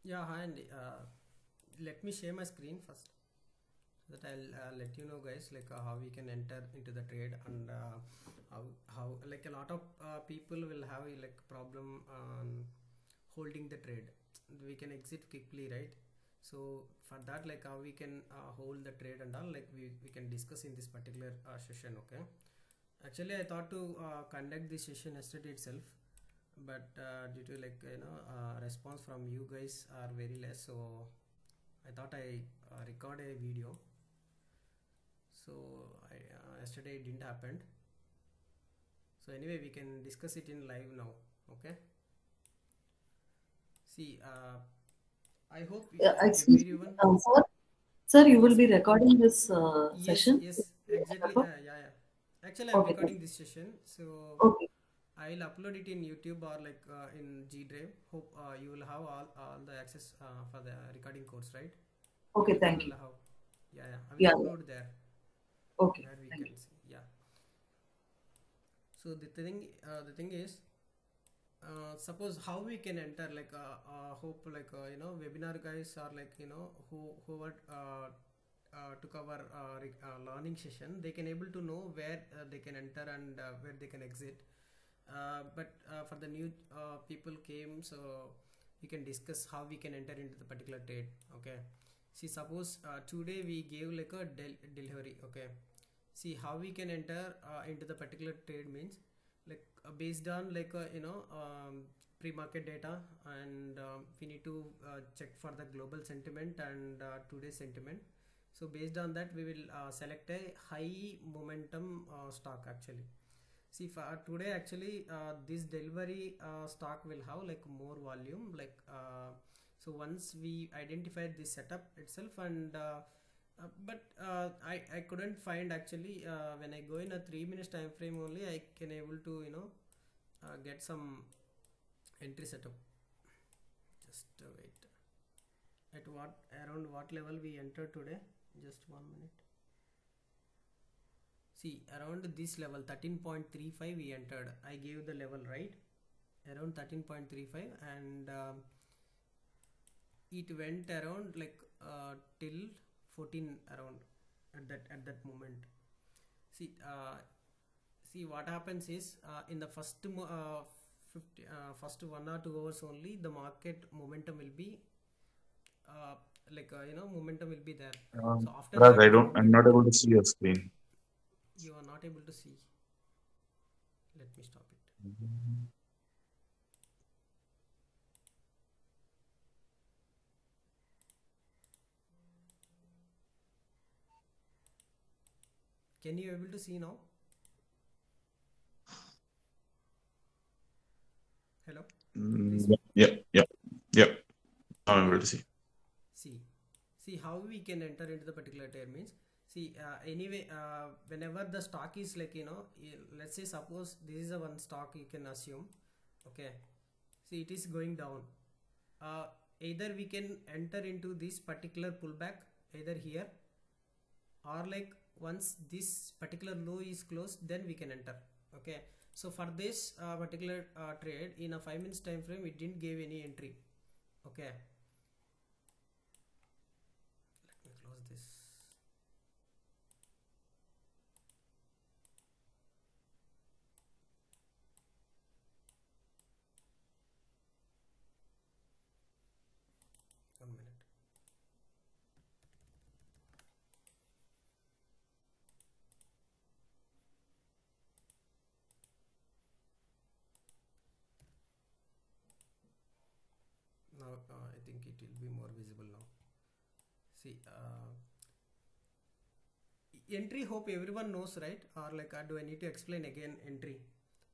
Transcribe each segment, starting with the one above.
Yeah, hi Andy. Let me share my screen first so that I'll let you know, guys, like how we can enter into the trade and how like a lot of people will have like problem holding the trade. We can exit quickly, right? So for that, like how we can hold the trade and all, like we can discuss in this particular session. Okay. Actually, I thought to conduct this session yesterday itself, but due to like response from you guys are very less, so I thought I record a video. So yesterday it didn't happen. So anyway, we can discuss it in live now. Okay. See, I hope Excuse me, everyone. sir. Sir, you will Yes. be recording this Yes. session. Yes. Exactly. Yeah. Yeah. Actually, I'm Okay, thank recording you. this session, so Okay, I'll upload it in YouTube or like in G Drive. Hope you will have all the access for the recording course, right? okay, Everything thank will you. have. Yeah. I will Yeah, yeah. upload there Okay, where we thank you. can see. Yeah. So the thing is, suppose how we can enter like hope like webinar guys are like who are took our learning session, they can able to know where they can enter and where they can exit. But for the new people came, so we can discuss how we can enter into the particular trade. Okay. See, suppose today we gave like a delivery. Okay. See how we can enter into the particular trade means like based on like pre-market data, and we need to check for the global sentiment and today's sentiment. So based on that we will select a high momentum stock actually. See, for today actually this delivery stock will have like more volume, like so once we identified this setup itself, and I couldn't find actually when I go in a 3 minutes time frame only I can able to get some entry setup. Just wait, at what around what level we entered today, just 1 minute. See, around this level 13.35 we entered. I gave the level, right, around 13.35, and it went around like till 14 around at that moment. See, see what happens is in the first 1 or 2 hours only the market momentum will be uh, momentum will be there. So after Raj, that the I'm not moment able to see your screen. you are not able to see. Let me stop it. Can you able to see now? Hello, please. Yeah. I'm Yeah. able to see. See, see how we can enter into the particular tier means. See, anyway, whenever the stock is like let's say suppose this is a one stock you can assume. Okay. See, it is going down. Uh, Either we can enter into this particular pullback either here, or like once this particular low is closed then we can enter. Okay. So for this particular trade in a 5 minutes time frame it didn't give any entry. Okay. Let me close this. One minute. Now I think it will be more visible now. See, entry hope everyone knows, right? Or like do I need to explain again entry?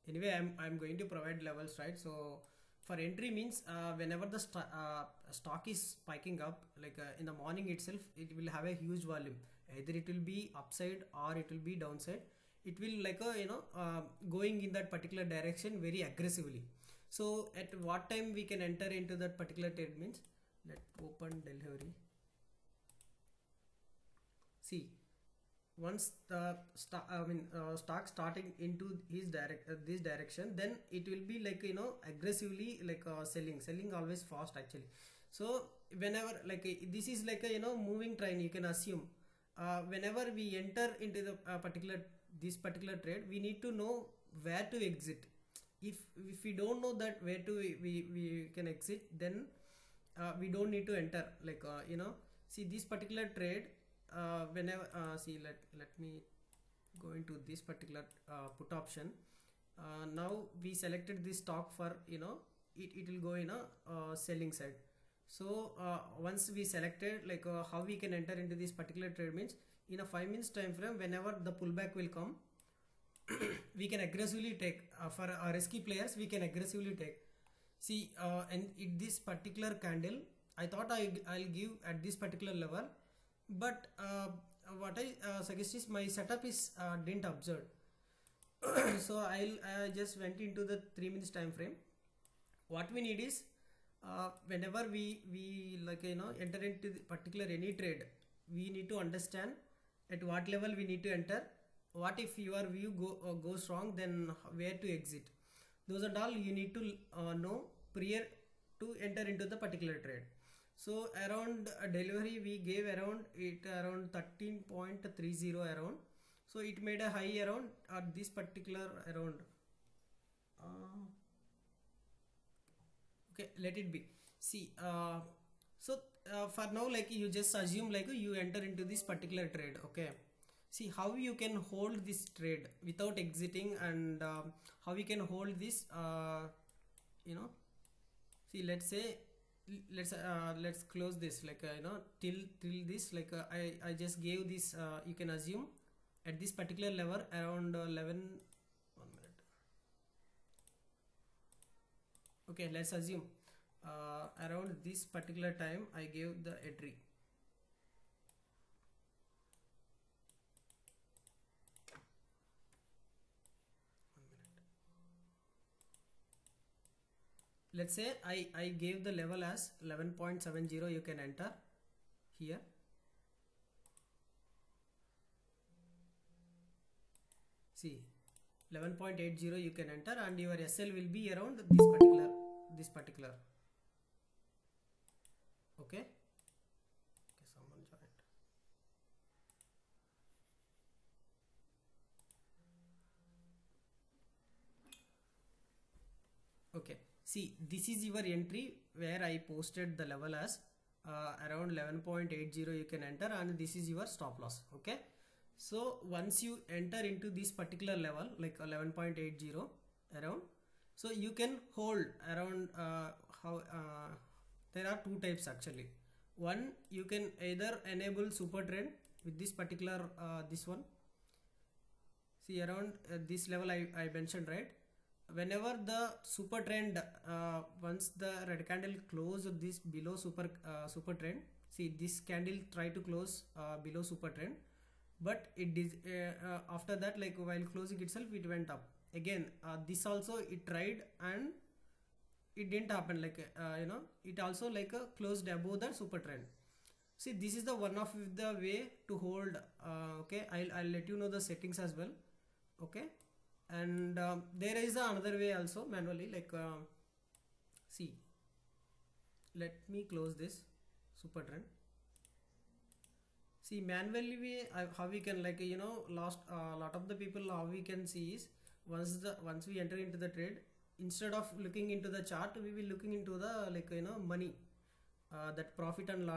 Anyway, I'm going to provide levels, right? So for entry means whenever the stock is spiking up, like in the morning itself it will have a huge volume. Either it will be upside or it will be downside. It will like going in that particular direction very aggressively. So at what time we can enter into that particular trade means, let open delivery. See, once the stock starting into this direction, then it will be like aggressively like selling always fast actually. So whenever like this is like a moving train, you can assume whenever we enter into the this particular trade, we need to know where to exit. If we don't know that where to we can exit, then we don't need to enter, like see this particular trade, whenever see let me go into this particular put option. Now we selected this stock for it will go in a selling side. So once we selected like how we can enter into this particular trade means, in a 5 minutes time frame, whenever the pullback will come, we can aggressively take, for risky players we can aggressively take. See and in this particular candle, I thought I'll give at this particular level, but what I suggest is my setup is didn't observe. So I just went into the 3 minutes time frame. What we need is whenever we like enter into the particular any trade, we need to understand at what level we need to enter. What if your view goes wrong, then where to exit. Those are all you need to know prior to enter into the particular trade. So around delivery we gave around 13.30 around. So it made a high around this particular around okay, let it be. See so for now, like you just assume like you enter into this particular trade. Okay, see how you can hold this trade without exiting, and how we can hold this see let's say let's close this like till this, like I just gave this you can assume at this particular level around 11 1 minute. Okay, let's assume around this particular time I gave the entry. Let's say I gave the level as 11.70, you can enter here. See 11.80 you can enter, and your SL will be around this particular okay. Someone joined. Okay, see this is your entry where I posted the level as around 11.80 you can enter, and this is your stop loss. Okay, so once you enter into this particular level like 11.80 around, so you can hold around how there are two types actually. One, you can either enable super trend with this particular this one. See around this level I mentioned, right? Whenever the super trend once the red candle close this below super trend, see this candle try to close below super trend, but it is after that, like while closing itself, it went up again. This also it tried and it didn't happen, like it also like closed above the super trend. See this is the one of the way to hold. Okay, I'll let you know the settings as well. Okay, and there is another way also manually, like see let me close this super trend. See manually how we can, like last lot of the people how we can see is, once we enter into the trade, instead of looking into the chart, we will looking into the like money, that profit and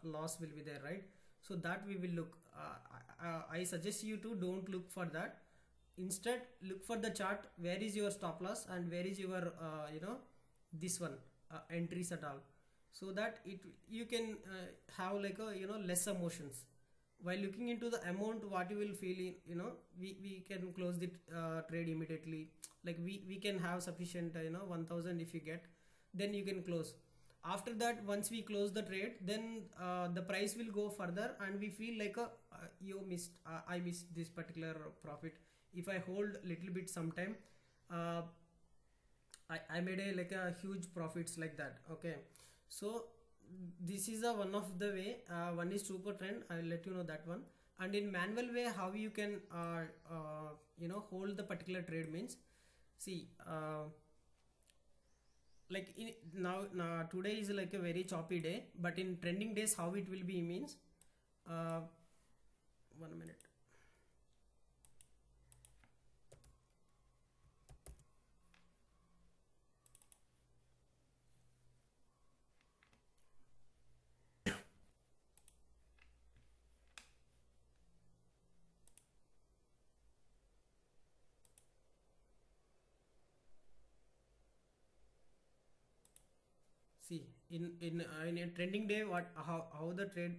loss will be there, right? So that we will look. I suggest you to don't look for that. Instead look for the chart, where is your stop loss and where is your this one entries at all, so that you can have like less emotions while looking into the amount. What you will feel in, we can close the trade immediately, like we can have sufficient 1000 if you get, then you can close. After that, once we close the trade, then the price will go further and we feel like I missed this particular profit. If I hold little bit sometime, I made a huge profits like that. Okay, so this is one of the way. One is super trend, I will let you know that one. And in manual way, how you can hold the particular trade means, see like now today is like a very choppy day, but in trending days how it will be means, uh, 1 minute. See, in a trending day, what how the trade,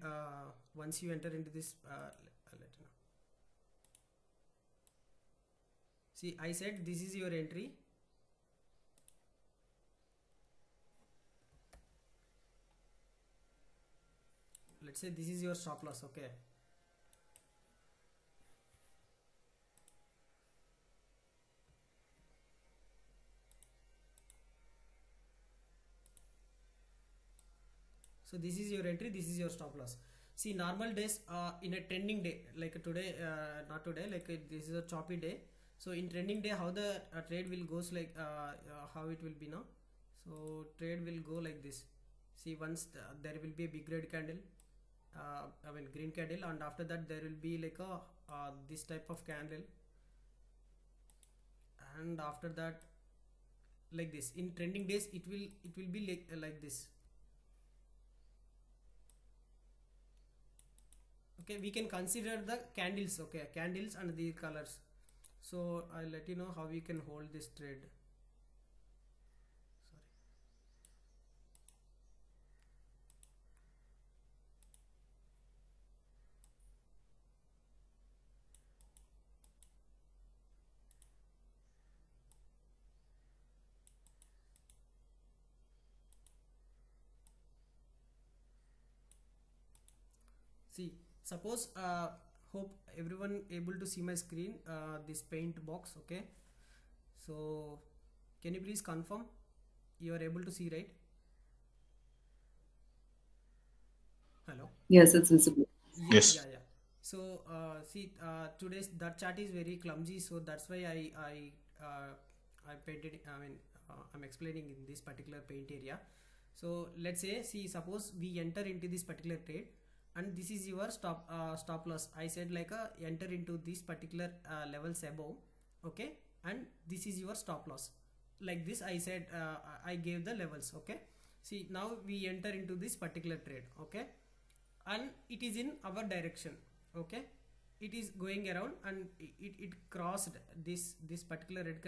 once you enter into this, let you know. See, I said this is your entry. Let's say this is your stop loss. Okay. So this is your entry, this is your stop loss. See, normal days, in a trending day like today, not today, like this is a choppy day. So in trending day, how the trade will goes, like how it will be now. So trade will go like this. See, once there will be a big red candle, I mean green candle, and after that there will be like a this type of candle, and after that like this. In trending days it will be like this. Okay, we can consider the candles. Okay, candles and the colors. So I'll let you know how we can hold this trade. Sorry. See, suppose, hope everyone able to see my screen, this paint box. Okay, so can you please confirm you are able to see, right? Hello. Yes, it's visible. Yeah, Yes. yeah, yeah. So see, today's that chart is very clumsy, so that's why I painted. I mean, I'm explaining in this particular paint area. So let's say, see, suppose we enter into this particular trade, and this is your stop loss. I said like enter into this particular levels above. Okay, and this is your stop loss. Like this, I said, I gave the levels. Okay. See, now we enter into this particular trade. Okay, and it is in our direction. Okay, it is going around, and it crossed this particular red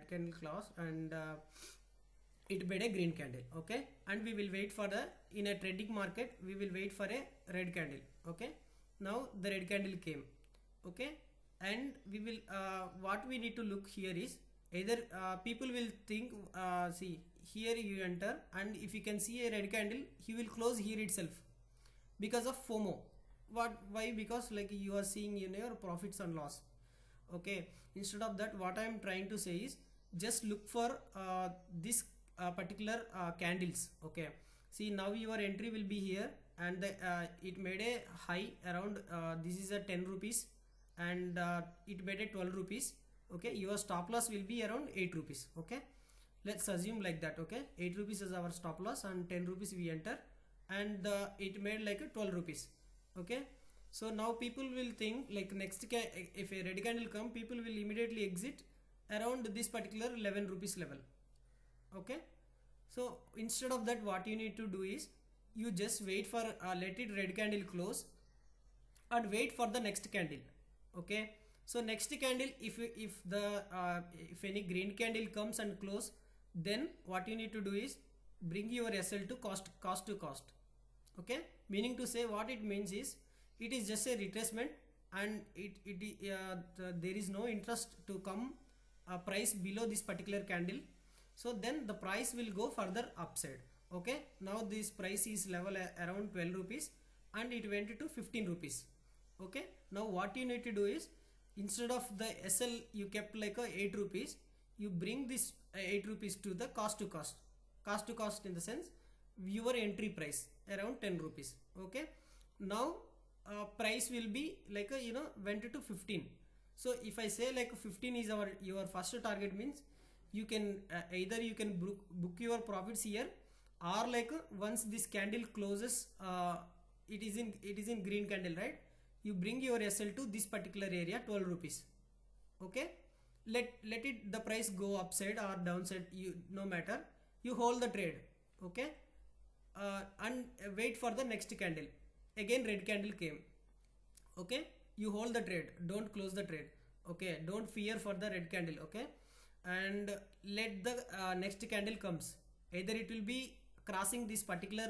candle cross, and it made a green candle. Okay, and we will wait for the, in a trading market we will wait for a red candle. Okay, now the red candle came. Okay, and we will, what we need to look here is, either people will think, see, here you enter, and if you can see a red candle, he will close here itself because of FOMO. Why? Because like you are seeing in your profits and loss. Okay, instead of that, what I am trying to say is, just look for this particular candles. Okay, see, now your entry will be here, and it made a high around, this is a 10 rupees, and it made a 12 rupees. Okay, your stop loss will be around 8 rupees. Okay, let's assume like that. Okay, 8 rupees is our stop loss, and 10 rupees we enter, and it made like a 12 rupees. Okay, so now people will think like, next if a red candle come, people will immediately exit around this particular 11 rupees level. Okay, so instead of that, what you need to do is, you just wait for, let it red candle close, and wait for the next candle. Okay, so next candle, if the if any green candle comes and close, then what you need to do is, bring your SL to cost to cost. Okay, meaning to say, what it means is, it is just a retracement, and there is no interest to come price below this particular candle. So then the price will go further upside. Okay, now this price is level around 12 rupees, and it went to 15 rupees. Okay, now what you need to do is, instead of the SL you kept like 8 rupees, you bring this 8 rupees to the cost to cost in the sense, your entry price around 10 rupees. Okay, now price will be like went to 15. So if I say like 15 is your first target, means you can either you can book your profits here, or like once this candle closes, it is in green candle, right? You bring your SL to this particular area, 12 rupees. Okay, let it the price go upside or downside, you no matter, you hold the trade. Okay, and wait for the next candle. Again red candle came. Okay, you hold the trade, don't close the trade. Okay, don't fear for the red candle. Okay, and let the next candle comes, either it will be crossing this particular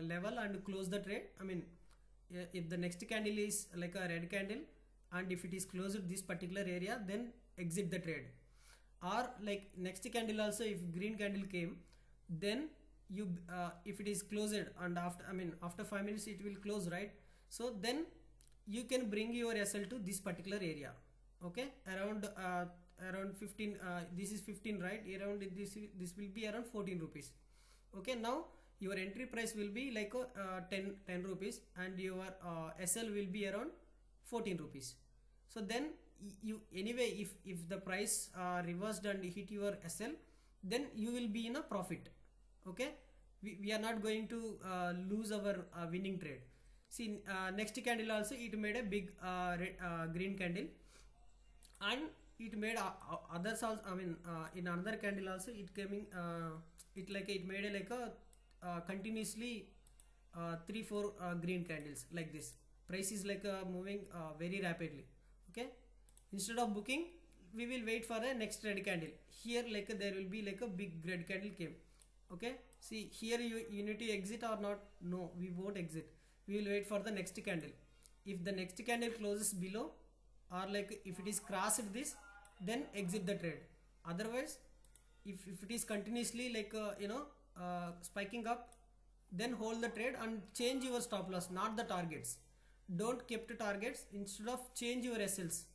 level and close the trade. I mean, if the next candle is like a red candle and if it is closed this particular area, then exit the trade. Or like next candle also, if green candle came, then you if it is closed and after, I mean after 5 minutes it will close, right? So then you can bring your SL to this particular area. Okay, around 15, this is 15, right? Around this will be around 14 rupees. Okay, now your entry price will be like 10 rupees and your SL will be around 14 rupees. So then you anyway, if the price reversed and hit your SL, then you will be in a profit. Okay, we are not going to lose our winning trade. See, next candle also it made a big green candle, and it made others also. I mean, in another candle also it came in, it made a like a continuously 3-4 green candles like this. Price is like moving very rapidly. Okay, instead of booking, we will wait for the next red candle. Here like there will be like a big red candle came. Okay, see here you need to exit or not? No, we won't exit. We will wait for the next candle. If the next candle closes below, or like if it is crossed this, then exit the trade. Otherwise, if it is continuously like spiking up, then hold the trade and change your stop loss, not the targets. Don't keep the targets, instead of change your SLs.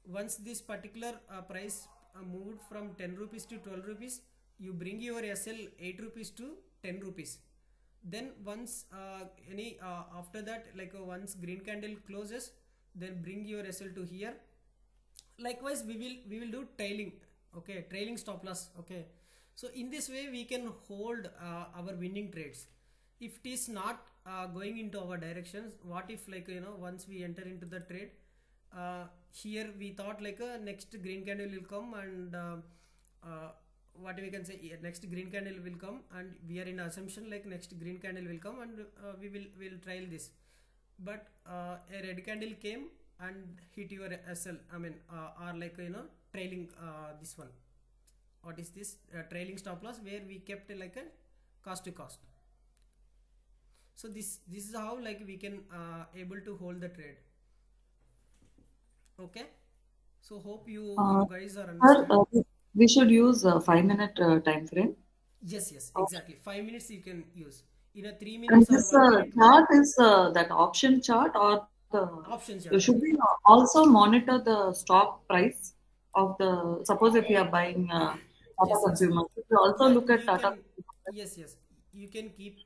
Once this particular price moved from 10 rupees to 12 rupees, you bring your SL 8 rupees to 10 rupees. Then once after that, like once green candle closes, then bring your SL to here. Likewise, we will do trailing. Okay, trailing stop loss. Okay, so in this way we can hold our winning trades. If it is not going into our directions, what if like once we enter into the trade, here we thought like next green candle will come, and what we can say, next green candle will come, and we are in assumption like next green candle will come, and we'll trail this. But a red candle came and hit your SL, I mean or like trailing this one. What is this? Trailing stop loss, where we kept like a cost to cost. So this is how like we can able to hold the trade. Okay, so hope you guys are Sir, understanding. we should use a 5-minute time frame. Yes, exactly. 5 minutes you can use. In a 3 And minutes or this 1 minute, chart is that option chart, or option chart. should we also monitor the stock price of the, suppose if you are buying Tata Yes. Consumer, should we also Yeah, look at you Tata can. Yes. You can keep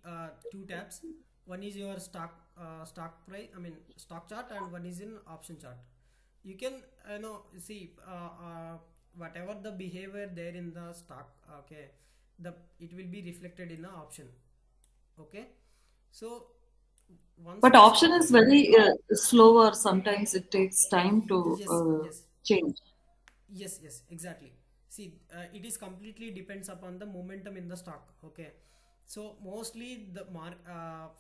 2 tabs. One is your stock price. I mean stock chart, and one is in option chart. You can see whatever the behavior there in the stock. Okay, it will be reflected in the option. Okay, so once But the option stock. is very slower. Sometimes it takes time to Yes. change. Yes, exactly. See, it is completely depends upon the momentum in the stock. Okay, so mostly the mark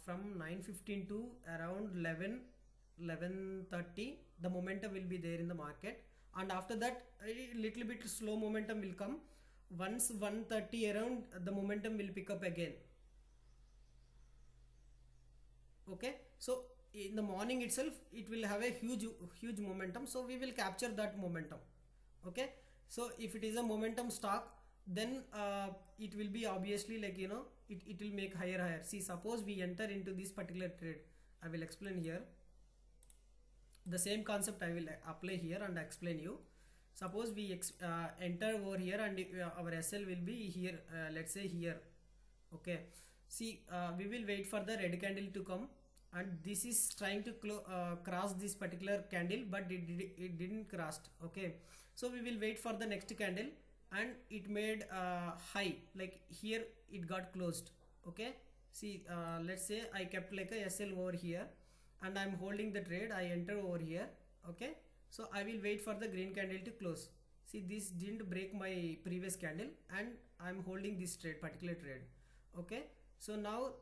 from 9:15 to around 11:30, the momentum will be there in the market, and after that a little bit slow momentum will come. Once 1:30 around, the momentum will pick up again. Okay, so in the morning itself it will have a huge momentum, so we will capture that momentum. Okay, so if it is a momentum stock, then it will be obviously like it will make higher. See, suppose we enter into this particular trade. I will explain here. The same concept I will apply here and explain you. Suppose we enter over here, and our SL will be here, let's say here. Okay, see, we will wait for the red candle to come, and this is trying to cross this particular candle, but it didn't cross. Okay, So we will wait for the next candle, and it made high, like here it got closed. Okay, see, let's say I kept like a SL over here, and I'm holding the trade. I enter over here. Okay, so I will wait for the green candle to close. See, this didn't break my previous candle, and I'm holding this particular trade. Okay, so now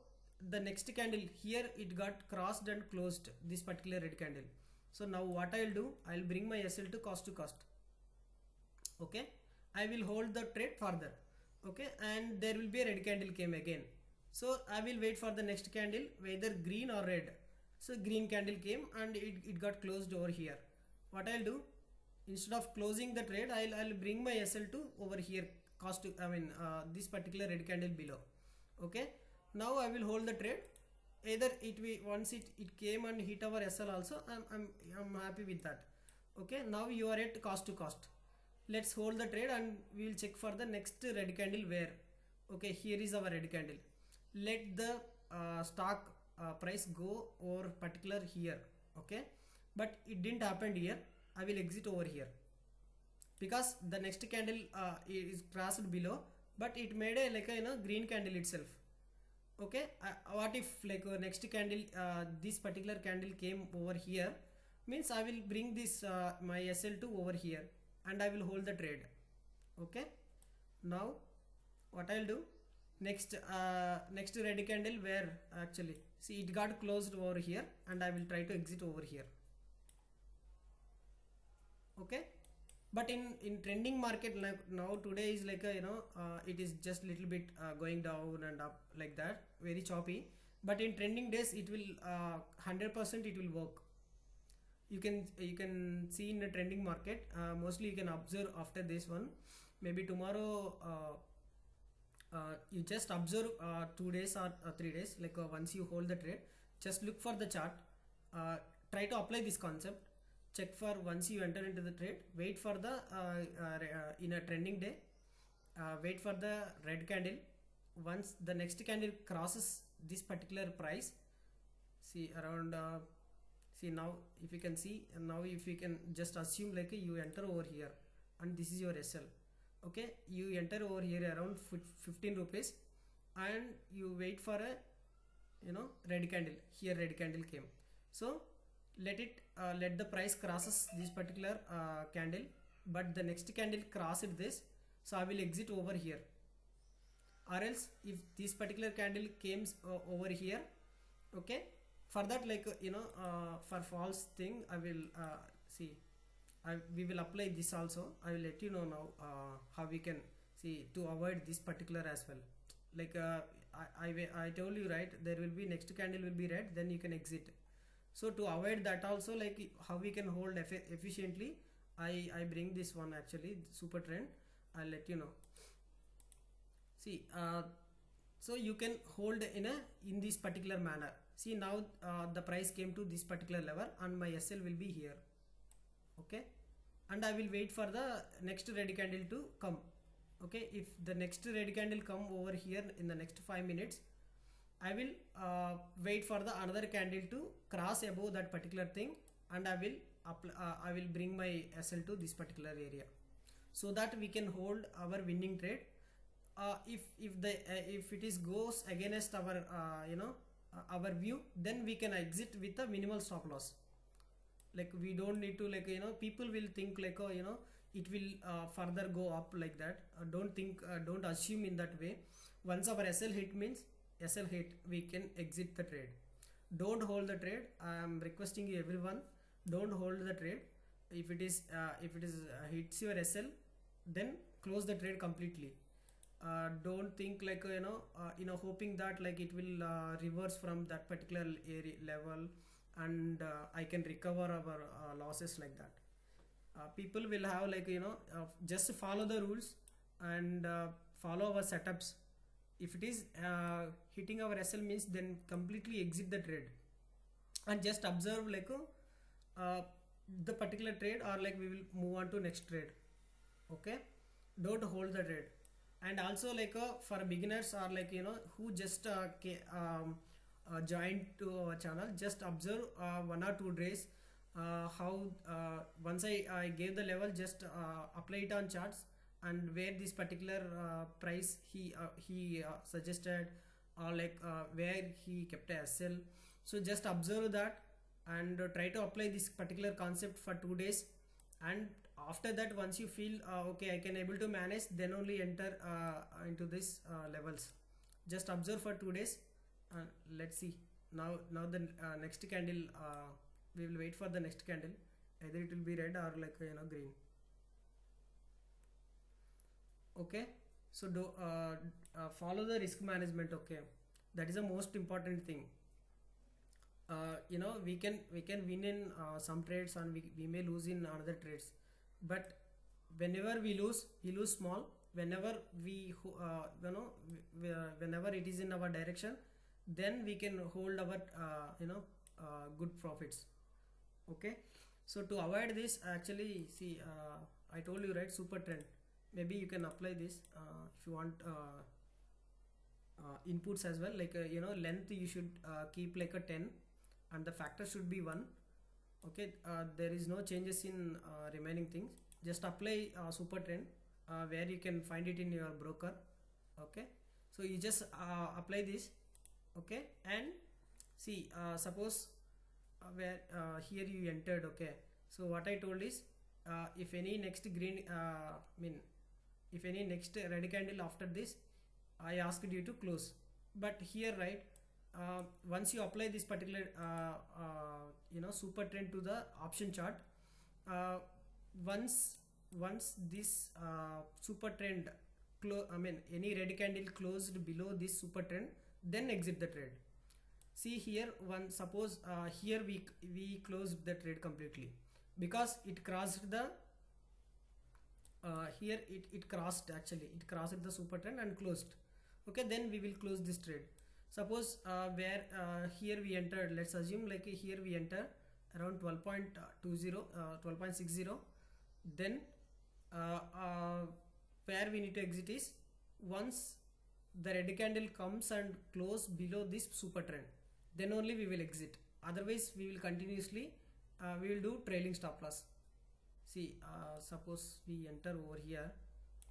the next candle here, it got crossed and closed this particular red candle. So now what I'll do, I'll bring my SL to cost to cost. Okay, I will hold the trade further. Okay, and there will be a red candle came again. So I will wait for the next candle, whether green or red. So green candle came, and it got closed over here. What I'll do, instead of closing the trade, I'll bring my SL to over here, cost to, this particular red candle below. Okay, now I will hold the trade. Either once it came and hit our SL also, I'm happy with that. Okay, now you are at cost to cost. Let's hold the trade, and we will check for the next red candle where. Okay, here is our red candle. Let the stock price go over particular here. Okay, but it didn't happen here. I will exit over here, because the next candle is crossed below, but it made a like a green candle itself. Okay, what if like next candle, this particular candle came over here, means I will bring this my SL2 over here, and I will hold the trade. Okay, now what I'll do, next red candle where, actually see, it got closed over here, and I will try to exit over here. Okay, but in trending market, like now today is like a it is just little bit going down and up like that, very choppy. But in trending days, it will 100% it will work. You can see in the trending market, mostly you can observe after this one. Maybe tomorrow you just observe 2 days or 3 days, like once you hold the trade, just look for the chart, try to apply this concept. Check for once you enter into the trade, wait for the in a trending day, wait for the red candle. Once the next candle crosses this particular price, see around see, now if you can see, now if you can just assume like you enter over here, and this is your SL. Okay, you enter over here around 15 rupees, and you wait for a red candle. Here red candle came, so let the price crosses this particular candle, but the next candle crossed this, so I will exit over here. Or else if this particular candle came over here, okay, for that, like for false thing, I will see, we will apply this also. I will let you know now how we can see to avoid this particular as well. Like I told you, right, there will be next candle will be red, then you can exit. So to avoid that also, like how we can hold efficiently, I bring this one, actually super trend. I'll let you know. See, so you can hold in this particular manner. See, now the price came to this particular level, and my SL will be here. Okay, and I will wait for the next red candle to come. Okay, if the next red candle come over here in the next 5 minutes, I will wait for the another candle to cross above that particular thing, and I will bring my SL to this particular area, so that we can hold our winning trade. If it is goes against our our view, then we can exit with a minimal stop loss. Like we don't need to, like people will think like it will further go up like that. Don't assume in that way. Once our SL hit means SL hit, we can exit the trade. Don't hold the trade. I am requesting you, everyone, don't hold the trade. If it is hits your SL, then close the trade completely. Don't think like hoping that like it will reverse from that particular area level, and I can recover our losses like that. People will have like just follow the rules and follow our setups. If it is hitting our SL means, then completely exit the trade, and just observe like the particular trade, or like we will move on to next trade. Okay, don't hold the trade. And also like for beginners, or like who just joined to our channel, just observe 1 or 2 days, how once I gave the level, just apply it on charts, and where this particular price he suggested, or like where he kept a SL. So just observe that, and try to apply this particular concept for 2 days. And after that, once you feel okay, I can able to manage, then only enter into this levels. Just observe for 2 days. Let's see. Now the next candle, we will wait for the next candle, either it will be red or like green. Okay, so do follow the risk management. Okay, that is the most important thing. We can win in some trades, and we may lose in another trades, but whenever we lose small. Whenever whenever it is in our direction, then we can hold our good profits. Okay, so to avoid this, actually, see, I told you, right, super trend. Maybe you can apply this if you want inputs as well, like length you should keep like a 10, and the factor should be 1. Okay, there is no changes in remaining things. Just apply super trend where you can find it in your broker. Okay, so you just apply this. Okay, and see, suppose where here you entered. Okay, so what I told is, if any next green if any next red candle after this, I asked you to close. But here, right, once you apply this particular super trend to the option chart, once this super trend any red candle closed below this super trend, then exit the trade. See here, suppose here we closed the trade completely, because it crossed the here it crossed the super trend and closed. Okay, then we will close this trade. Suppose where here we entered, let's assume like here we enter around 12.20 12.60, then where we need to exit is once the red candle comes and close below this super trend, then only we will exit. Otherwise we will continuously we will do trailing stop loss. See, suppose we enter over here.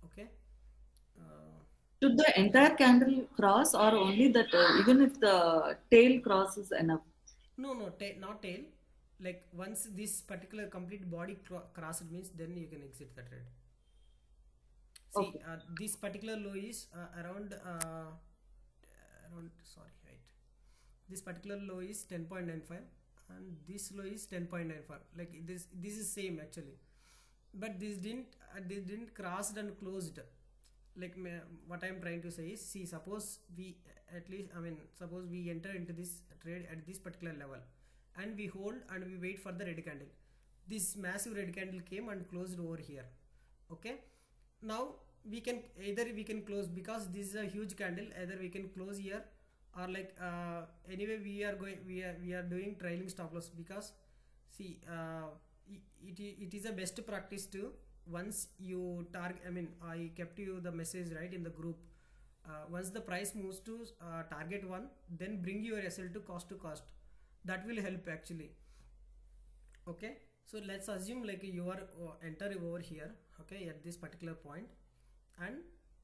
Okay, Should the entire candle cross, or only that even if the tail crosses enough? no, not tail. Like once this particular complete body crossed means, then you can exit the trade. See, Okay. this particular low is around sorry, right, this particular low is 10.95, and this low is 10.95. Like this is same actually, but this didn't crossed and closed. Like what I'm trying to say is, see, suppose we suppose we enter into this trade at this particular level, and we hold and we wait for the red candle. This massive red candle came and closed over here. Okay, now we can close, because this is a huge candle. Either we can close here, or like anyway we are doing trailing stop loss, because see, it is a best practice to, once you target, I kept you the message right in the group, once the price moves to target 1, then bring your SL to cost. That will help actually. Okay, so let's assume like you are enter over here. Okay, at this particular point, and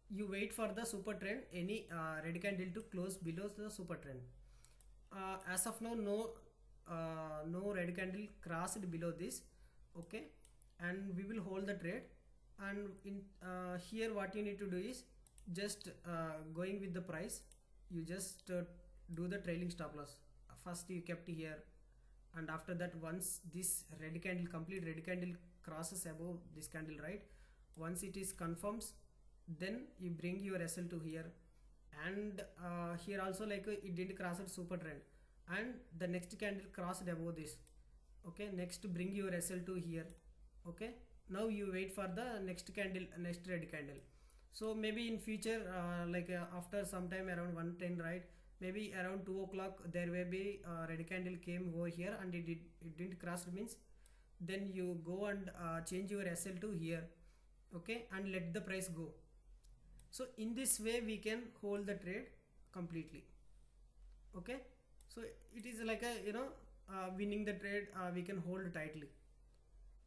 you wait for the super trend, any red candle to close below the super trend. As of now, no red candle crossed below this. Okay, and we will hold the trade. And in here what you need to do is just going with the price, you just do the trailing stop loss. First you kept here, and after that, once this complete red candle crosses above this candle, right, once it is confirms, then you bring your SL to here. And here also, like it did cross at super trend, and the next candle crossed above this. Okay, next bring your SL to here. Okay, now you wait for the next red candle. So maybe in future, after some time around 110, right, maybe around 2 o'clock, there will be red candle came over here, and it didn't cross, means then you go and change your SL to here. Okay, and let the price go. So in this way we can hold the trade completely. Okay, so it is like a winning the trade, we can hold tightly.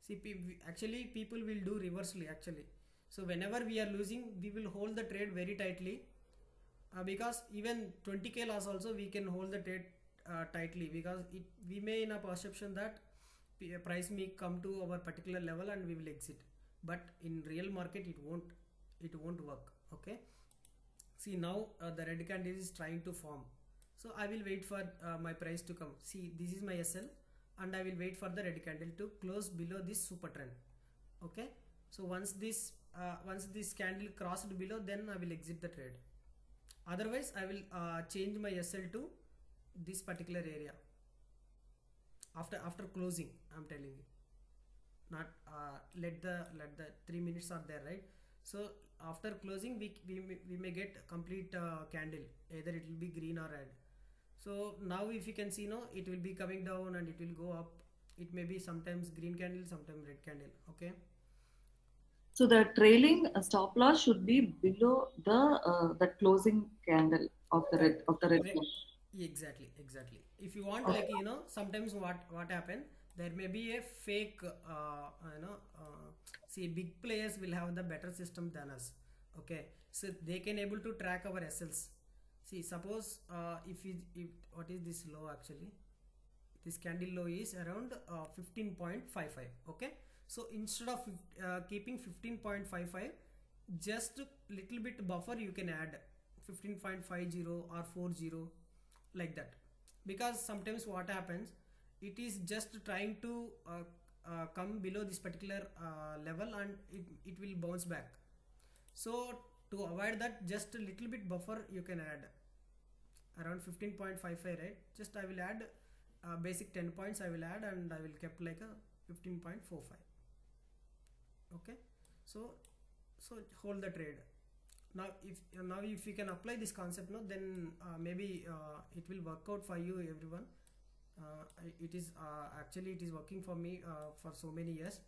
See, actually people will do reversely actually. So whenever we are losing, we will hold the trade very tightly, because even 20k loss also we can hold the trade tightly, because we may in a perception that price may come to our particular level and we will exit, but in real market it won't work. Okay, see now the red candle is trying to form, so I will wait for my price to come. See, this is my SL, and I will wait for the red candle to close below this super trend. Okay, so once this candle crossed below, then I will exit the trade. Otherwise I will change my SL to this particular area after closing. I'm telling you, not let the 3 minutes are there, right? So after closing, we may get complete candle, either it will be green or red. So now if you can see, no, it will be coming down and it will go up. It may be sometimes green candle, sometimes red candle. Okay, So the trailing stop loss should be below the closing candle of the red correct. red one. Exactly. If you want, Okay. like, sometimes what happen, there may be a fake, see, big players will have the better system than us. Okay, so they can able to track our SLs. See, suppose if what is this low actually? This candle low is around 15.55. Okay, so instead of keeping 15.55, just little bit buffer you can add 15.50 or 40, like that, because sometimes what happens, it is just trying to come below this particular level, and it will bounce back. So to avoid that, just a little bit buffer you can add around 15.55, right? Just I will add basic 10 points I will add, and I will kept like a 15.45. Okay, so hold the trade. Now if you can apply this concept, no, then maybe it will work out for you, everyone. It is actually it is working for me for so many years,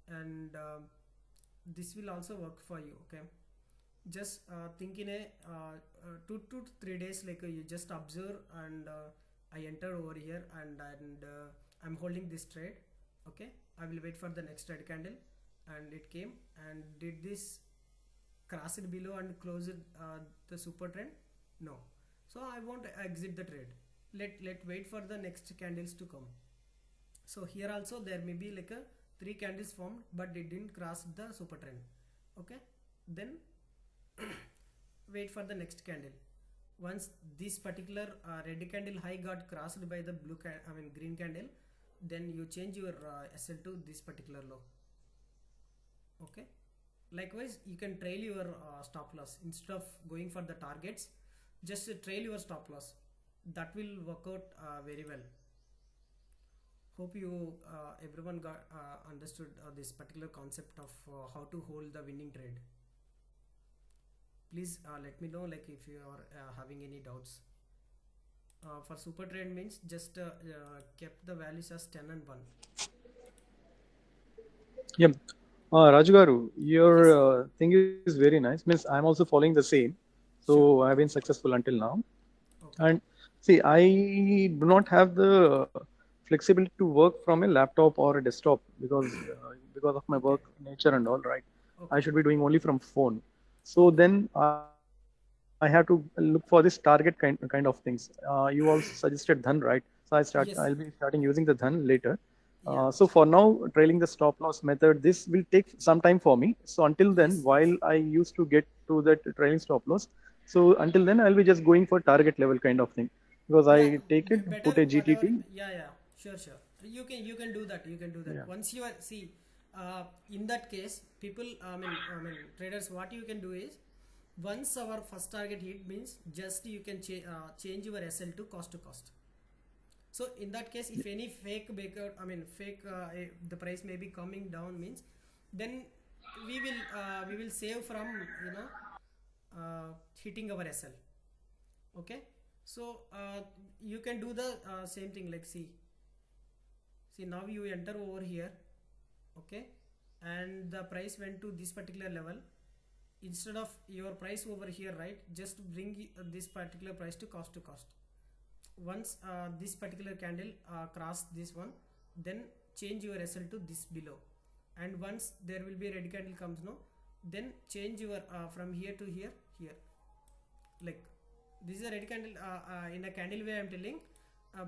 and this will also work for you. Okay, just think in a 2 to 3 days, like you just observe, and I enter over here, and I'm holding this trade. Okay, I will wait for the next red candle, and it came and did this, cross it below and close it the super trend. No, so I won't exit the trade. Let wait for the next candles to come. So here also there may be like a 3 candles formed, but it didn't cross the super trend. Okay, then wait for the next candle. Once this particular red candle high got crossed by the green candle, then you change your SL to this particular low. Okay, likewise you can trail your stop loss. Instead of going for the targets, just trail your stop loss. That will work out very well. Hope you everyone got understood this particular concept of how to hold the winning trade. Please let me know, like, if you are having any doubts. For super trade means just kept the values as 10 and 1. Yeah. Raju Garu, your Yes. thing is very nice. Means I'm also following the same. Sure. So I've been successful until now. Okay. And see, I do not have the flexibility to work from a laptop or a desktop because of my Okay. work nature and all, right? I Okay. should be doing only from phone. So Okay. then I have to look for this target kind of things. You also suggested Dhan, right? So I'll be starting Yes. using the Dhan later. So Yeah. for now, trailing the stop loss method, this will take some time for me. So until then, Yes. while I used to get to that trailing stop loss, so until then, I'll be just going for target level kind of thing because Yeah. I take it, Better put a whatever. GTT. Yeah. Sure. You can do that. You can do that. Yeah. Once you are, see, in that case, people, traders, what you can do is, once our first target hit means, just you can change your SL to cost. So in that case, if any fake breakout, fake, the price may be coming down means, then we will save from, hitting our SL. Okay, so you can do the same thing, like, see now you enter over here. Okay, and the price went to this particular level. Instead of your price over here, right, just bring this particular price to cost. once this particular candle cross this one, then change your SL to this below, and once there will be a red candle comes, no, then change your from here to here, like this is a red candle in a candle way I'm telling,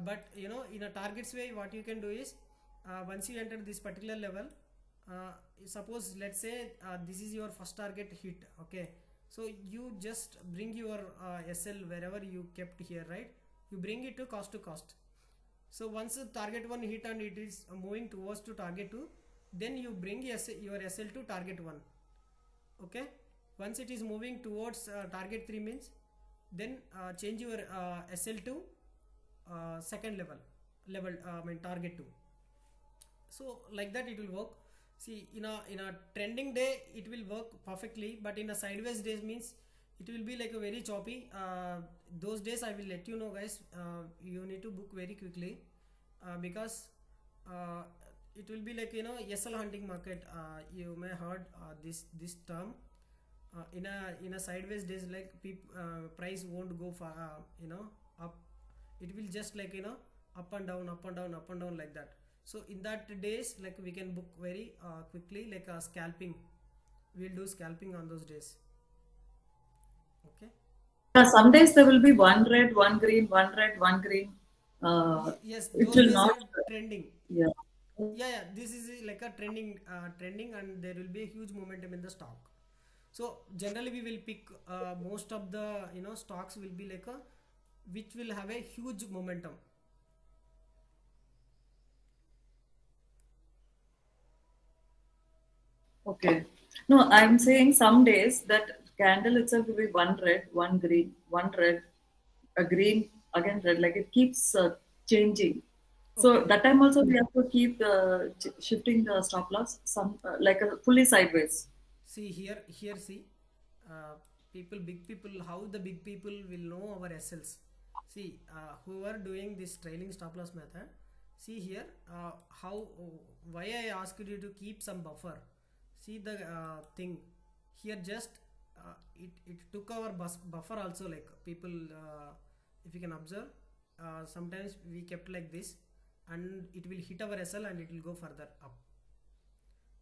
but you know, in a targets way, what you can do is once you enter this particular level, uh, suppose let's say this is your first target hit, okay, so you just bring your SL wherever you kept here, right, you bring it to cost. So once the target 1 hit and it is moving towards to target 2, then you bring your SL to target 1, okay. Once it is moving towards target 3 means, then change your SL to second level I mean target 2. So like that it will work. See, in a trending day it will work perfectly, but in a sideways days means it will be like a very choppy. Those days I will let you know, guys. You need to book very quickly because it will be like, you know, SL hunting market. You may heard this term. In a sideways days, like price won't go far, you know, up. It will just like, you know, up and down, up and down, up and down, like that. So in that days, like we can book very quickly, like scalping. We'll do scalping on those days. Okay. Some days there will be one red, one green, one red, one green. Yes, It those will days not. are trending. Yeah. Yeah. This is like a trending, and there will be a huge momentum in the stock. So generally we will pick most of the, you know, stocks will be like a which will have a huge momentum. Okay. No, I'm saying some days that candle itself will be one red, one green, one red, a green, again red. Like it keeps changing. So Okay. that time also we have to keep shifting the stop loss some like a fully sideways. See here, see, uh, big people, how the big people will know our SLs. See, who are doing this trailing stop loss method, see here, how, why I asked you to keep some buffer. See the thing here, just it took our buffer also, like people, if you can observe, sometimes we kept like this, and it will hit our SL and it will go further up.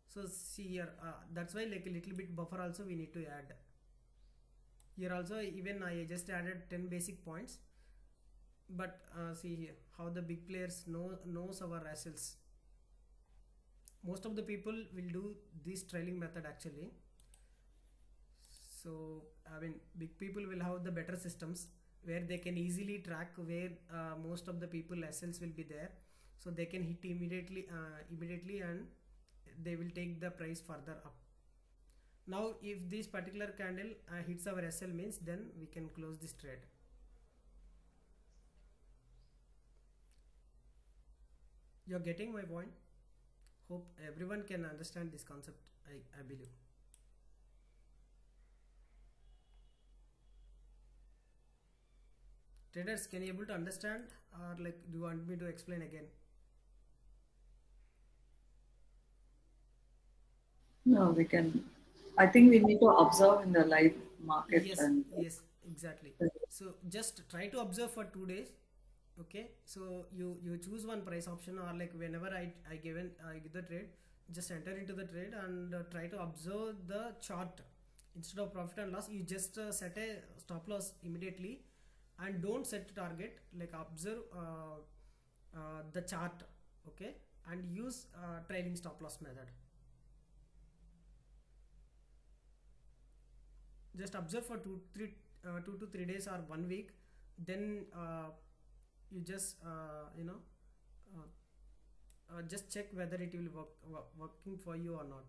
So see here, that's why like a little bit buffer also we need to add. Here also even I just added 10 basic points, but see here how the big players knows our SLs. Most of the people will do this trailing method actually. So I mean, big people will have the better systems where they can easily track where most of the people SLs will be there, so they can hit immediately, and they will take the price further up. Now if this particular candle hits our SL means, then we can close this trade. You're getting my point? Hope everyone can understand this concept. I believe. Traders, can you able to understand, or like do you want me to explain again? No, we can. I think we need to observe in the live market Yes, and. yes, exactly. So just try to observe for 2 days. Okay, so you choose one price option, or like whenever I give the trade, just enter into the trade and try to observe the chart. Instead of profit and loss, you just set a stop loss immediately, and don't set target. Like observe the chart, okay, and use trailing stop loss method. Just observe for 2 to 3 days or 1 week, then you just just check whether it will working for you or not.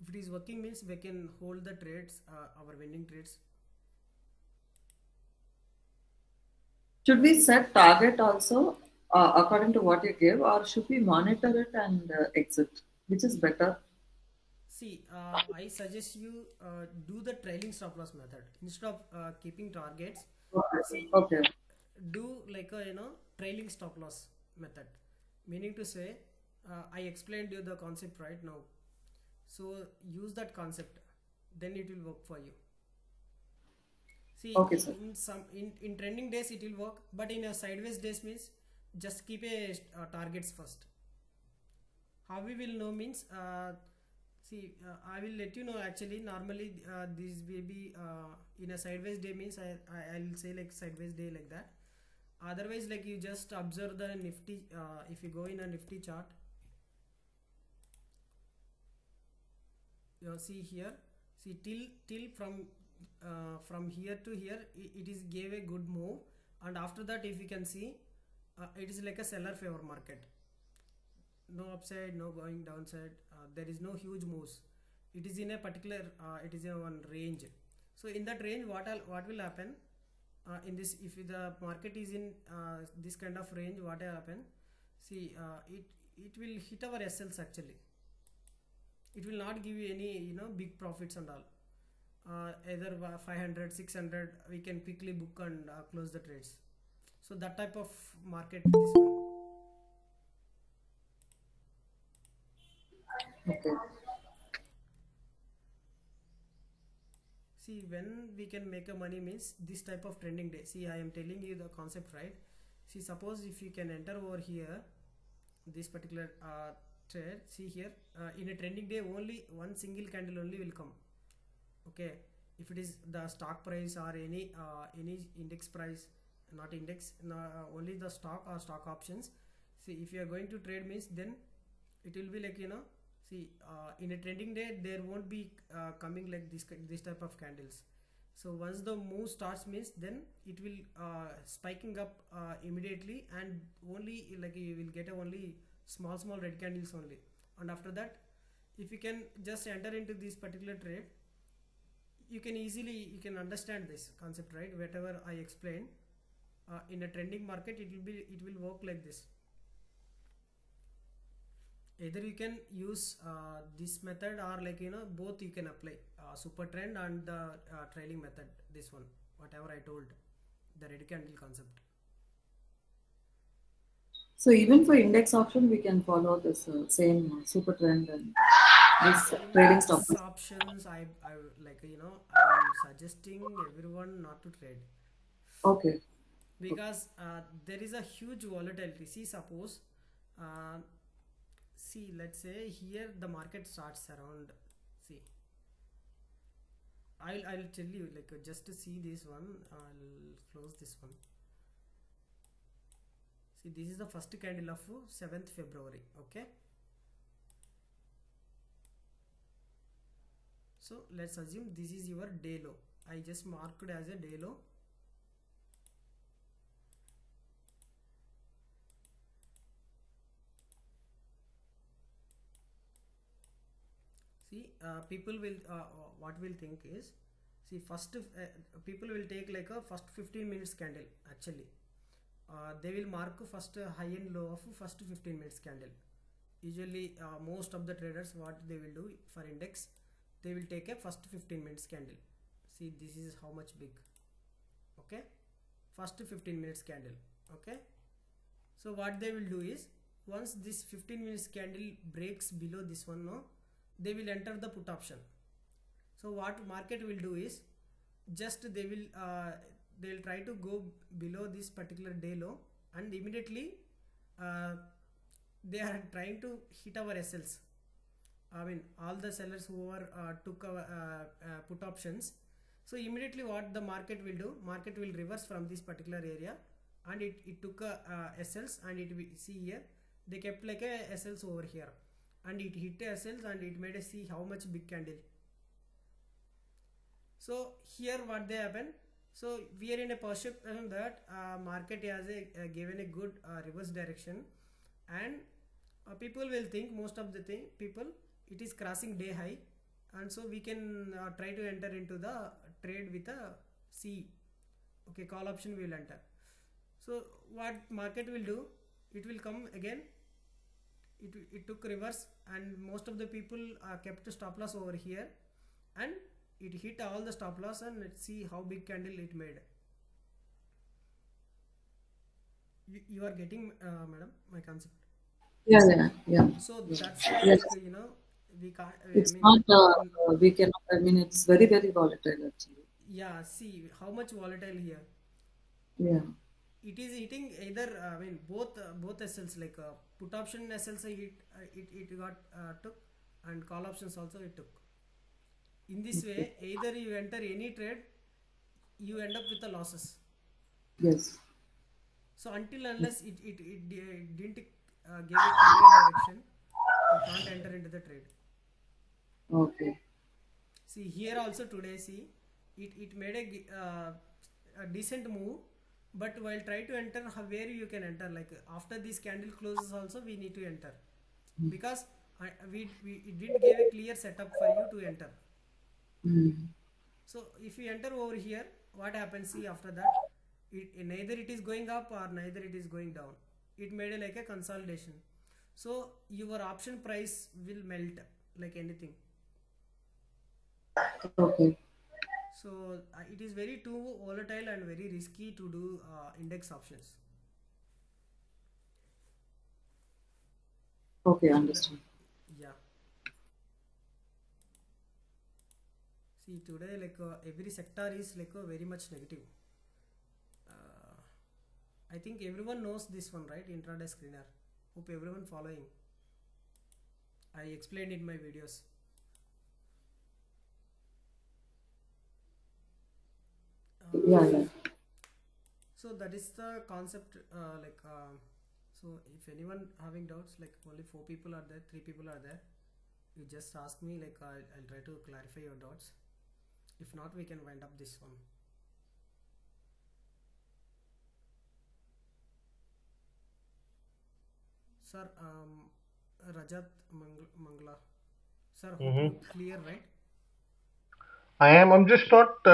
If it is working means we can hold the trades, our winning trades. Should we set target also according to what you give, or should we monitor it and exit? Which is better? See, I suggest you do the trailing stop loss method instead of keeping targets. See, Okay. do like a, you know, trailing stop loss method, meaning to say, I explained you the concept right now, so use that concept, then it will work for you. See, Okay, sir. in trending days it will work, but in a sideways days means just keep a targets first. How we will know means see, I will let you know. Actually, normally this will be in a sideways day means I'll say like sideways day like that. Otherwise, like you just observe the nifty. If you go in a nifty chart, you see here, see till from here to here, it is gave a good move, and after that, if you can see, it is like a seller favor market. No upside, no going downside. There is no huge moves. It is in a particular. It is in one range. So in that range, what will happen? In this, if the market is in this kind of range, what will happen? See, it will hit our SLs actually. It will not give you any big profits and all. Either 500, 600, we can quickly book and close the trades. So that type of market this one. Okay. See, when we can make a money means this type of trending day. See, I am telling you the concept, right? See, suppose if you can enter over here, this particular trade. See here, in a trending day, only one single candle only will come. Okay, if it is the stock price or any index price, not index, only the stock or stock options. See, if you are going to trade means, then it will be like see, in a trending day there won't be coming like this type of candles. So once the move starts means, then it will spiking up immediately, and only like you will get only small red candles only. And after that, if you can just enter into this particular trade, you can understand this concept, right? Whatever I explained, in a trending market, it will work like this. Either you can use this method, or like both you can apply, super trend and the trailing method, this one, whatever I told, the red candle concept. So even for index option, we can follow this same super trend and this trading stop loss. Options, I like I'm suggesting everyone not to trade. Okay. Because there is a huge volatility. See, suppose see, let's say here the market starts around, see, I'll tell you, like just to see this one, I'll close this one. See, this is the first candle of 7th February. Okay, so let's assume this is your day low. I just marked it as a day low. See, people will what will think is, see, first people will take like a first 15 minutes candle. Actually, they will mark first high and low of first 15 minutes candle. Usually, most of the traders, what they will do for index, they will take a first 15 minutes candle. See, this is how much big. Okay, first 15 minutes candle. Okay, so what they will do is, once this 15 minutes candle breaks below this one, no, they will enter the put option. So what market will do is, just they will try to go below this particular day low, and immediately they are trying to hit our SLs. I mean, all the sellers who are took our put options. So immediately what the market will do, market will reverse from this particular area, and it took SLs, and it will see here they kept like a SLs over here, and it hit SLs, and it made us see how much big candle. So here what they happen, so we are in a perception that market has given a good reverse direction, and people will think, most of the people, it is crossing day high, and so we can try to enter into the trade with a C. Okay, call option we will enter. So what market will do, it will come again, it took reverse, and most of the people kept stop loss over here, and it hit all the stop loss, and let's see how big candle it made. You are getting madam, my concept? Yeah. So that's why, Yes. we can't, It's not, we cannot, I mean, it's very, very volatile actually. yeah, see how much volatile here. Yeah. It is hitting either, I mean, both SLs, like put option SLs it got took, and call options also it took. In this way, either you enter any trade, you end up with the losses. Yes. So until unless it didn't give a clear direction, you can't enter into the trade. Okay. See here also today, see it made a decent move, but while try to enter, where you can enter, like after this candle closes also we need to enter, because it didn't give a clear setup for you to enter. Mm. So if you enter over here, what happens? See after that, neither it is going up or neither it is going down. It made like a consolidation. So your option price will melt like anything. Okay. So it is very too volatile and very risky to do index options. Okay, understood. Yeah. See today, like every sector is like very much negative. I think everyone knows this one, right? Intraday screener. Hope everyone following. I explained in my videos. Yeah. So that is the concept. So if anyone having doubts, like only 4 people are there, 3 people are there, you just ask me. Like I'll try to clarify your doubts. If not, we can wind up this one. Sir, Rajat Mangla. Sir, hope you clear, right? I'm just not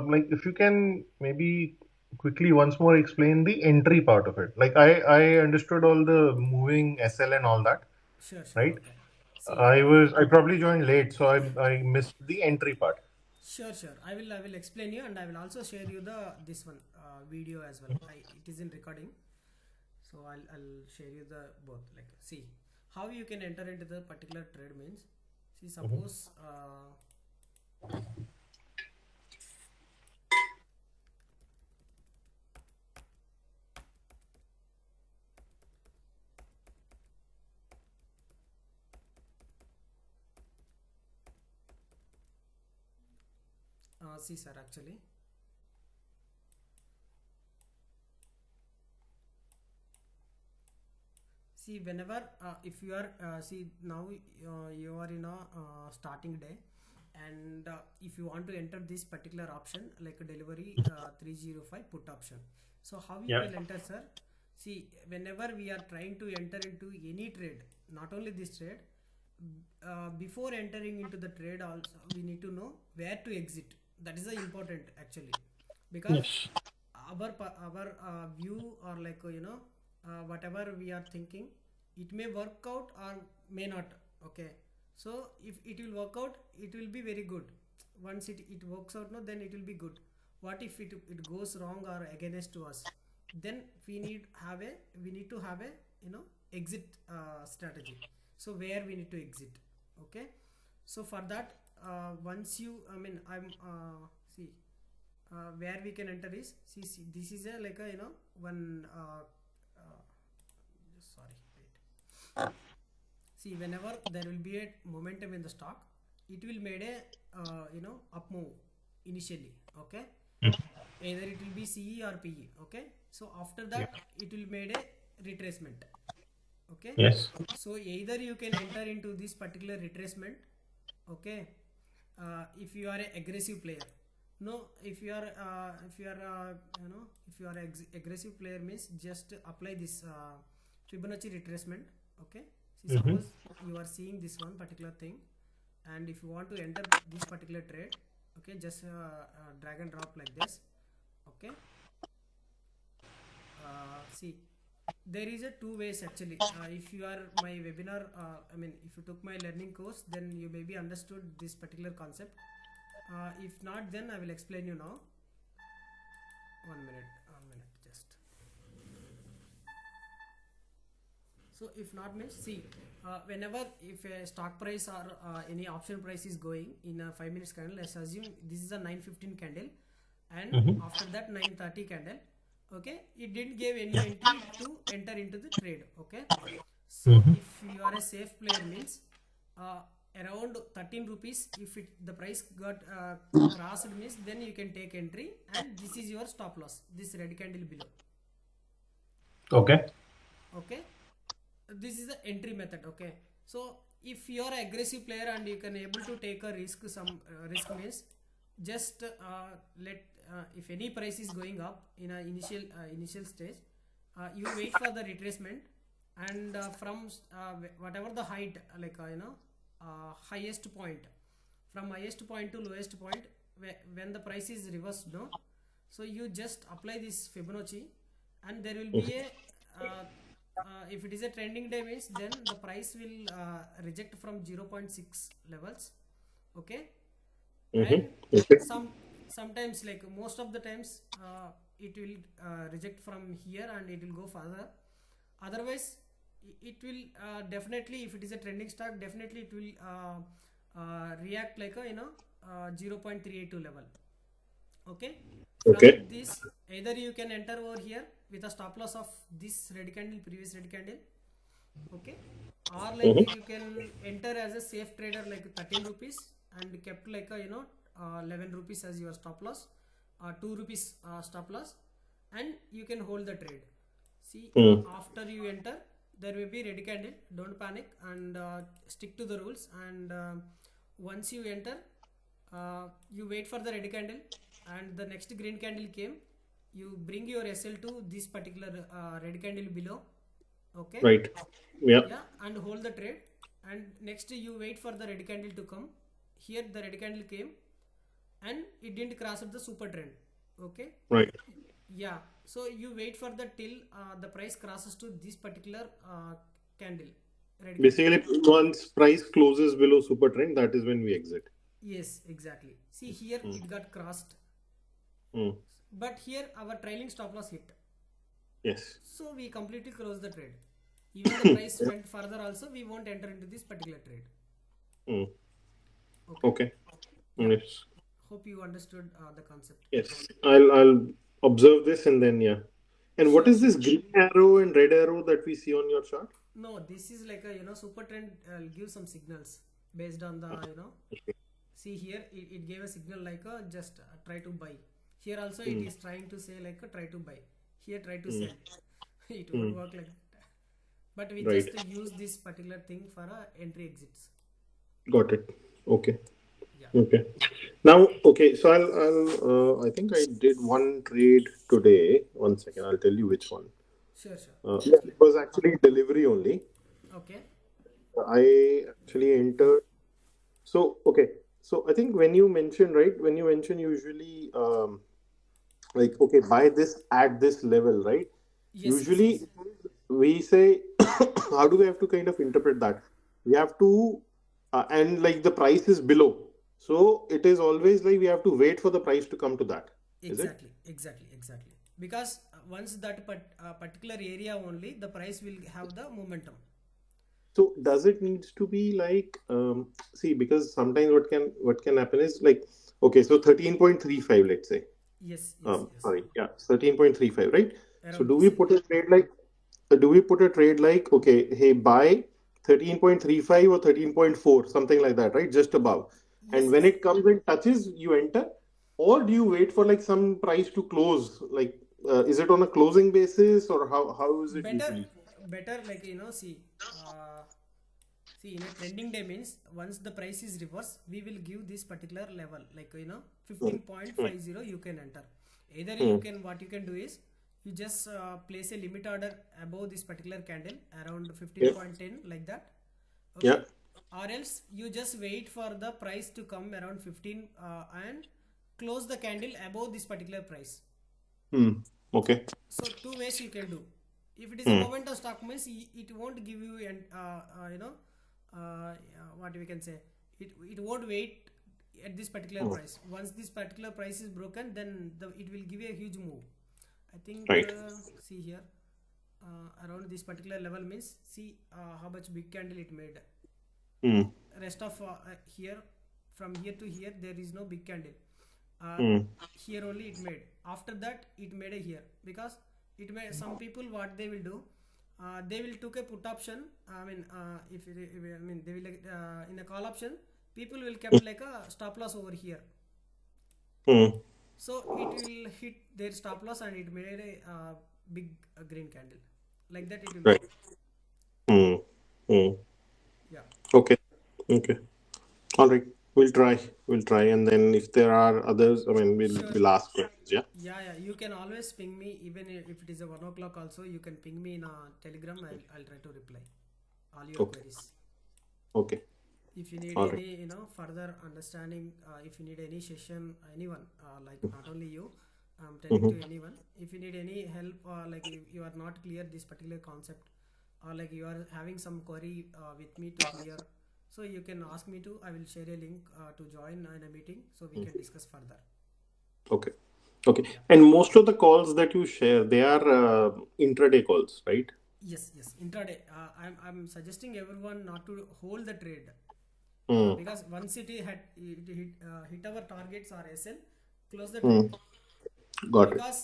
like, if you can maybe quickly once more explain the entry part of it. Like I understood all the moving SL and all that, Sure. right? Okay. See, I probably joined late, so I missed the entry part. sure. I will explain you, and I will also share you this one video as well. It is in recording, so I'll share you the both. Like, see how you can enter into the particular trade means. See, suppose see, sir, actually. See, whenever if you are see now you are in a starting day, and if you want to enter this particular option, like a delivery 305 put option, so how you will enter, sir? See, whenever we are trying to enter into any trade, not only this trade, before entering into the trade also we need to know where to exit. That is the important actually, because our view, or like whatever we are thinking, it may work out or may not. Okay, so if it will work out, it will be very good. Once it works out, no, then it will be good. What if it goes wrong or against to us? Then we need to have a exit strategy. So where we need to exit. Okay, so for that, once you I'm see where we can enter is, see this is a like a one sorry, wait. See, whenever there will be a momentum in the stock, it will made a up move initially. Okay, either it will be CE or PE. Okay, so after that it will made a retracement. Okay, so either you can enter into this particular retracement. Okay, if you are an aggressive player. No, if you are aggressive player means just apply this Fibonacci retracement. Okay, see, suppose you are seeing this one particular thing, and if you want to enter this particular trade, okay, just drag and drop like this. Okay, see, there is a 2 ways actually. If you are my webinar, if you took my learning course, then you maybe understood this particular concept. If not, then I will explain you now. One minute just. So if not means, see, whenever if a stock price or any option price is going in a 5 minutes candle, let's assume this is a 9:15 candle, and Mhm. after that 9:30 candle, okay, it didn't give any entry to enter into the trade. Okay, so Mhm. if you are a safe player means uh, around 13 rupees, if the price got crossed means, then you can take entry, and this is your stop loss, this red candle below. Okay. Okay, this is the entry method. Okay, so if you are an aggressive player and you can able to take a risk, some risk means, just let if any price is going up in a initial stage, you wait for the retracement, and from whatever the height, like highest point, from highest point to lowest point, when the price is reversed, no, so you just apply this Fibonacci, and there will be a if it is a trending day means, then the price will reject from 0.6 levels. Okay, Mhm. and Okay. sometimes, like most of the times, it will reject from here and it will go further. Otherwise, it will definitely, if it is a trending stock, definitely it will react like a 0.382 level. Okay, from Okay. this, either you can enter over here with a stop loss of this red candle, previous red candle. Okay, or like Mhm. you can enter as a safe trader, like 13 rupees, and kept like a 11 rupees as your stop loss, 2 rupees stop loss, and you can hold the trade. See, Mm. after you enter, there will be red candle, don't panic, and stick to the rules, and once you enter, you wait for the red candle, and the next green candle came, you bring your SL to this particular red candle below. Okay, Right. Yeah. yeah, and hold the trade, and next you wait for the red candle to come. Here the red candle came, and it didn't cross up the super trend. Okay, Right. yeah, so you wait for the till the price crosses to this particular candle, red candle. Basically, once price closes below super trend, that is when we exit. Yes, exactly. See, here Mm. it got crossed, Mm. but here our trailing stop loss hit, Yes. so we completely closed the trade. Even the price went further also, we won't enter into this particular trade. Mm. Okay, Okay. yeah, Yes. hope you understood the concept. Yes. I'll observe this and then yeah. And what Sure, is sure. this green arrow and red arrow that we see on your chart? No, this is like a super trend give some signals based on the Okay. see here, it gave a signal like a just try to buy. Here also it Mm. is trying to say like a try to buy. Here try to Mm. sell. It won't Mm. work like that. But we Right. just use this particular thing for entry exits. Got it. Okay. Yeah. Okay. Now, okay. So I'll I think I did one trade today. One second. I'll tell you which one. Sure, sure. It was actually delivery only. Okay. I actually entered. So, okay. So I think when you mention, right, when you mention usually like, okay, buy this at this level, right? Yes, yes, yes. Usually we say, how do we have to kind of interpret that? We have to, and like the price is below. So it is always like we have to wait for the price to come to that. Is it? Exactly, exactly, exactly. Because once that particular area only, the price will have the momentum. So does it needs to be like see, because sometimes what can happen is like, okay, so 13.35, let's say. Yes, yes, yes. Sorry, yeah, 13.35, right? So Around this area. do we put a trade like, okay, hey, buy 13.35 or 13.4, something like that, right? Just above. Yes, And when yes. it comes and touches, you enter, or do you wait for like some price to close? Like, is it on a closing basis or how is it Better, usually? better, like uh, see, in a trending day means, once the price is reverse, we will give this particular level, like 15.50 you can enter. Either you Hmm. can, what you can do is, you just place a limit order above this particular candle around Yeah. 15.10, like that. Yeah. Okay, or else you just wait for the price to come around 15 and close the candle above this particular price. Hmm. Okay. So two ways you can do. If it is a Hmm. momentum stock means, it won't give you an what we can say, it won't wait at this particular Hmm. price. Once this particular price is broken, then it will give you a huge move. I think Right. see here, around this particular level means see how much big candle it made. Mm. Rest of here, from here to here there is no big candle. Mm. Here only it made. After that it made a here, because it may, some people what they will do, they will took a put option. I mean I mean they will in a call option people will kept like a stop loss over here, Mm. so it will hit their stop loss and it made a big green candle, like that it will Right. go. Mm. Mm. Yeah. Okay. Okay. All right. We'll try. We'll try, and then if there are others, I mean, Sure. we'll ask questions. Yeah. Yeah, you can always ping me, even if it is a 1 o'clock also, you can ping me in a telegram. I'll try to reply all your Okay. queries. Okay. If you need All any further understanding, if you need any session, anyone, like not only you, I'm telling Mm-hmm. to anyone, if you need any help, like if you are not clear this particular concept, or like you are having some query with me to clear, so you can ask me to, I will share a link to join in a meeting so we can discuss further. Okay. Okay. Yeah. And most of the calls that you share, they are intraday calls, right? Yes, intraday. I'm suggesting everyone not to hold the trade, Mm. because once it hit our targets or SL, close the trade, Mm. Got it. because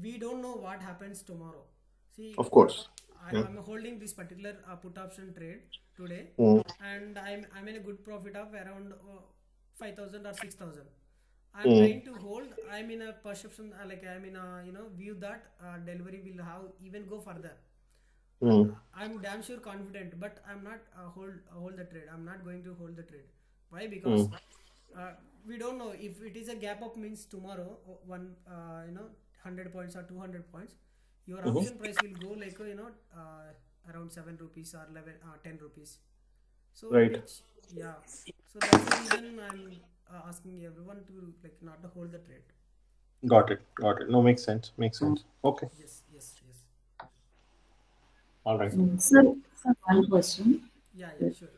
we don't know what happens tomorrow. See, Of course. Yeah. I'm holding this particular put option trade today, Mm. and I'm in a good profit of around 5,000 or 6,000. I'm Mm. trying to hold. I'm in a perception, like I'm in a view that delivery will have even go further. Mm. I'm damn sure confident, but I'm not hold the trade. I'm not going to hold the trade. Why? Because Mm. we don't know if it is a gap up means tomorrow one 100 points or 200 points, your Mm-hmm. option price will go like around 7 rupees or 11 10 rupees. So Right. which, yeah. So that's the reason I'm asking everyone to like not to hold the trade. Got it. Got it. No, makes sense. Makes sense. Okay. Yes. All right. Sir, one question. Yeah, sure.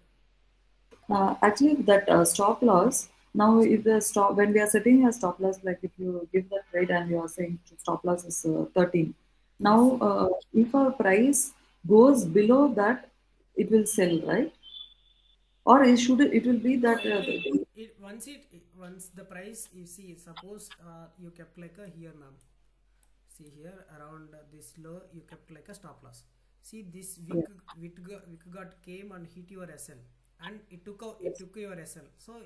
Actually, that stop loss. Now, if the stop when we are setting a stop loss, like if you give the trade and you are saying stop loss is 13. Now, if our price goes below that, it will sell, right? Or it will be No, that once the price, you see, suppose you kept like a here, ma'am. See here around this low you kept like a stop loss. See this yeah, wick got came and hit your SL, and it took yes, your SL. So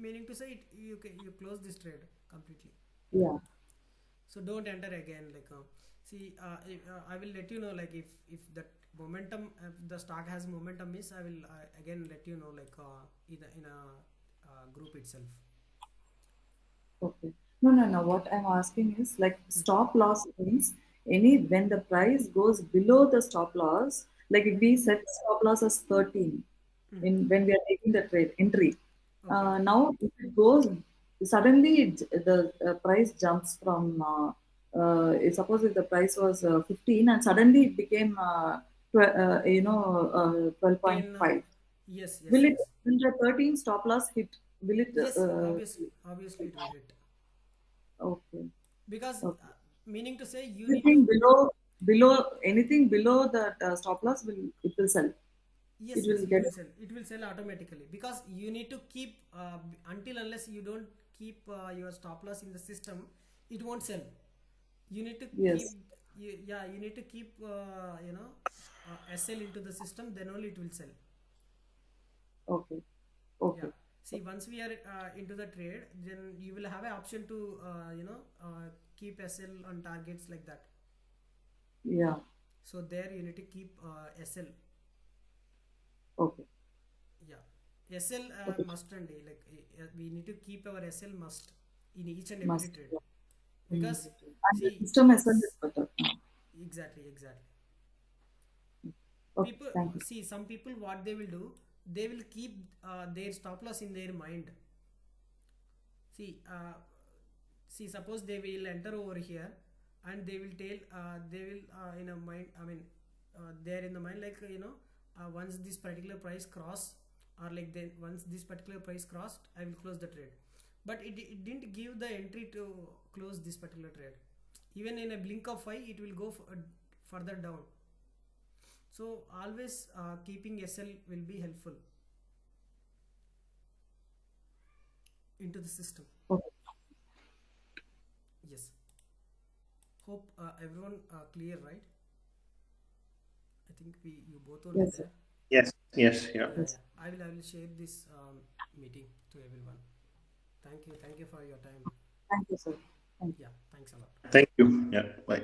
meaning to say you close this trade completely. yeah. So don't enter again. Like see, I will let you know, like if that momentum, if the stock has momentum is, I will again let you know, like in a group itself. Okay. No. What I'm asking is like stop loss means when the price goes below the stop loss, like if we set stop loss as 13 in when we are taking the trade entry. Okay. Now if it goes suddenly the price jumps from suppose if the price was 15 and suddenly it became 10. 12.5. Yes. Will the 13 stop loss hit? Will it Yes, obviously it will hit, okay. because Okay. meaning to say you need Anything to, below that stop loss will sell. yes, It will it get will sell, automatically, because you need to keep until unless you don't keep your stop loss in the system, it won't sell. You need to keep, yes. you need to keep SL into the system, then only it will sell. Okay. Yeah. Okay. See, once we are into the trade, then you will have an option to keep SL on targets like that. Yeah. So there you need to keep SL. Okay. Yeah. SL Okay. must and like we need to keep our SL must in each and every Must. trade, Yeah. because And the see, system SL is better. exactly. Okay. People Thank you. see, some people what they will do, they will keep their stop loss in their mind. See, suppose they will enter over here, and they will tell, they will in a mind, I mean they are in the mind, like once this particular price cross, or like then once this particular price crossed, I will close the trade. But it didn't give the entry to close this particular trade. Even in a blink of eye, it will go further down. So always keeping SL will be helpful into the system. Okay. Yes. Hope everyone clear, right? I think you both will be Yes, sir. there. Yes, yes, yeah. Yeah, Yes. yeah. I will share this meeting to everyone. Thank you for your time. Thank you, sir. Thank you. Yeah, thanks a lot. Thank you. Yeah, bye.